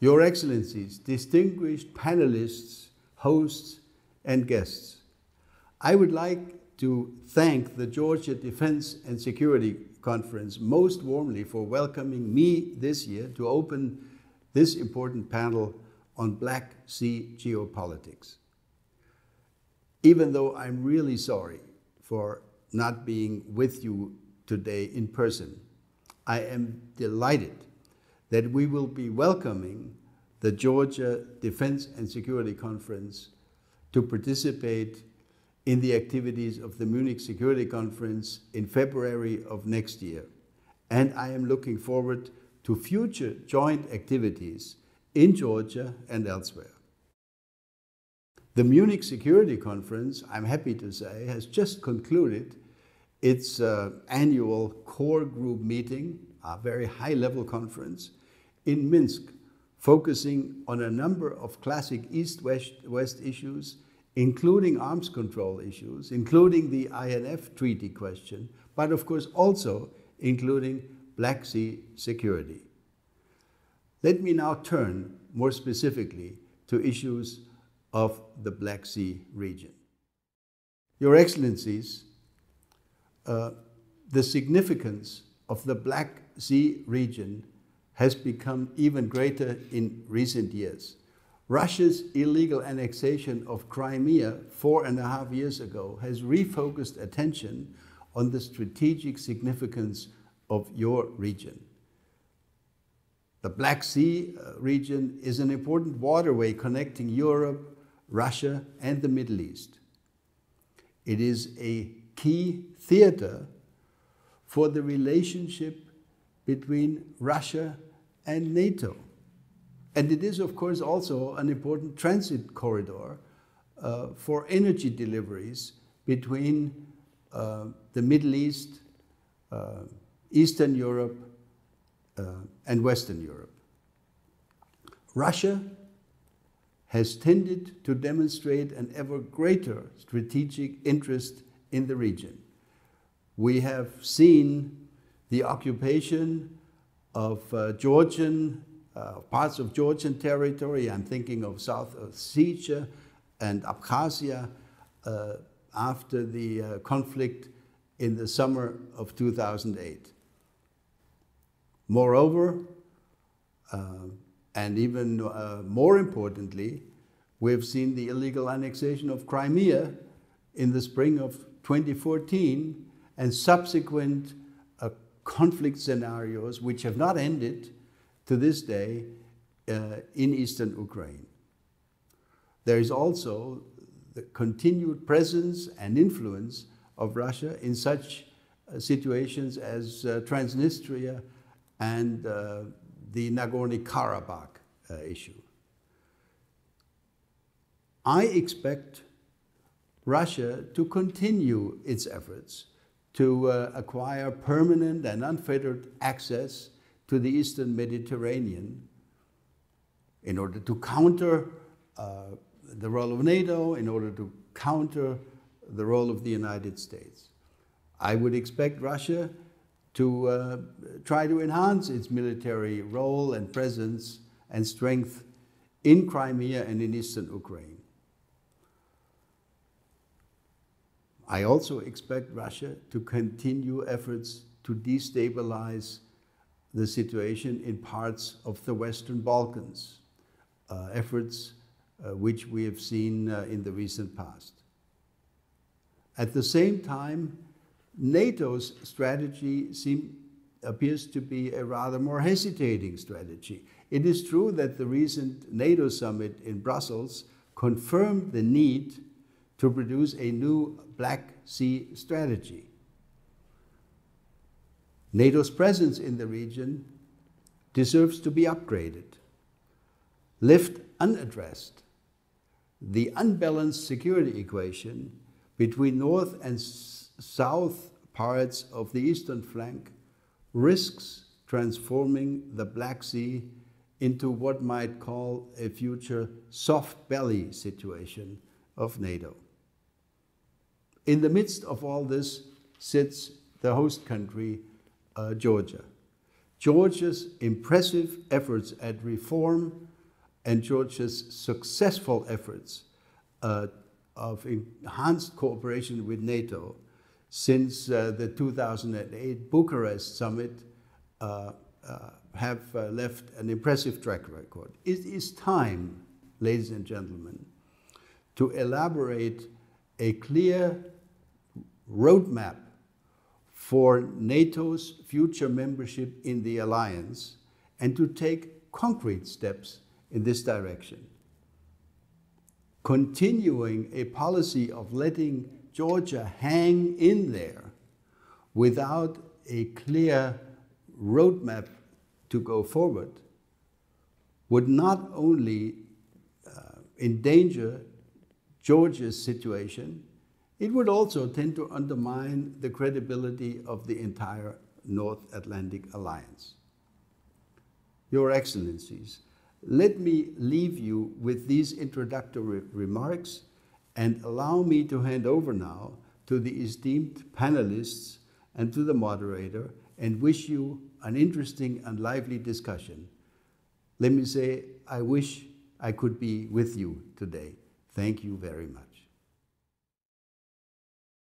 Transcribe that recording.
Your Excellencies, distinguished panelists, hosts, and guests, I would like to thank the Georgia Defense and Security Conference most warmly for welcoming me this year to open this important panel on Black Sea geopolitics. Even though I'm really sorry for not being with you today in person, I am delighted that we will be welcoming the Georgia Defense and Security Conference to participate in the activities of the Munich Security Conference in February of next year. And I am looking forward to future joint activities in Georgia and elsewhere. The Munich Security Conference, I'm happy to say, has just concluded its annual core group meeting, a very high-level conference, in Minsk, focusing on a number of classic East-West issues, including arms control issues, including the INF treaty question, but of course also including Black Sea security. Let me now turn more specifically to issues of the Black Sea region. Your Excellencies, the significance of the Black Sea region has become even greater in recent years. Russia's illegal annexation of Crimea 4.5 years ago has refocused attention on the strategic significance of your region. The Black Sea region is an important waterway connecting Europe, Russia, and the Middle East. It is a key theater for the relationship between Russia and NATO. And it is, of course, also an important transit corridor for energy deliveries between the Middle East, Eastern Europe, and Western Europe. Russia has tended to demonstrate an ever greater strategic interest in the region. We have seen the occupation of parts of Georgian territory. I'm thinking of South Ossetia and Abkhazia after the conflict in the summer of 2008. Moreover, and even more importantly, we've seen the illegal annexation of Crimea in the spring of 2014 and subsequent conflict scenarios which have not ended to this day in eastern Ukraine. There is also the continued presence and influence of Russia in such situations as Transnistria and the Nagorno-Karabakh issue. I expect Russia to continue its efforts to acquire permanent and unfettered access to the Eastern Mediterranean in order to counter the role of NATO, in order to counter the role of the United States. I would expect Russia to try to enhance its military role and presence and strength in Crimea and in eastern Ukraine. I also expect Russia to continue efforts to destabilize the situation in parts of the Western Balkans, efforts which we have seen in the recent past. At the same time, NATO's strategy appears to be a rather more hesitating strategy. It is true that the recent NATO summit in Brussels confirmed the need to produce a new Black Sea strategy. NATO's presence in the region deserves to be upgraded. Left unaddressed, the unbalanced security equation between north and south parts of the eastern flank risks transforming the Black Sea into what might call a future soft belly situation of NATO. In the midst of all this sits the host country, Georgia. Georgia's impressive efforts at reform and Georgia's successful efforts of enhanced cooperation with NATO since the 2008 Bucharest summit have left an impressive track record. It is time, ladies and gentlemen, to elaborate a clear roadmap for NATO's future membership in the alliance and to take concrete steps in this direction. Continuing a policy of letting Georgia hang in there without a clear roadmap to go forward would not only endanger Georgia's situation, it would also tend to undermine the credibility of the entire North Atlantic Alliance. Your Excellencies, let me leave you with these introductory remarks and allow me to hand over now to the esteemed panelists and to the moderator and wish you an interesting and lively discussion. Let me say, I wish I could be with you today. Thank you very much.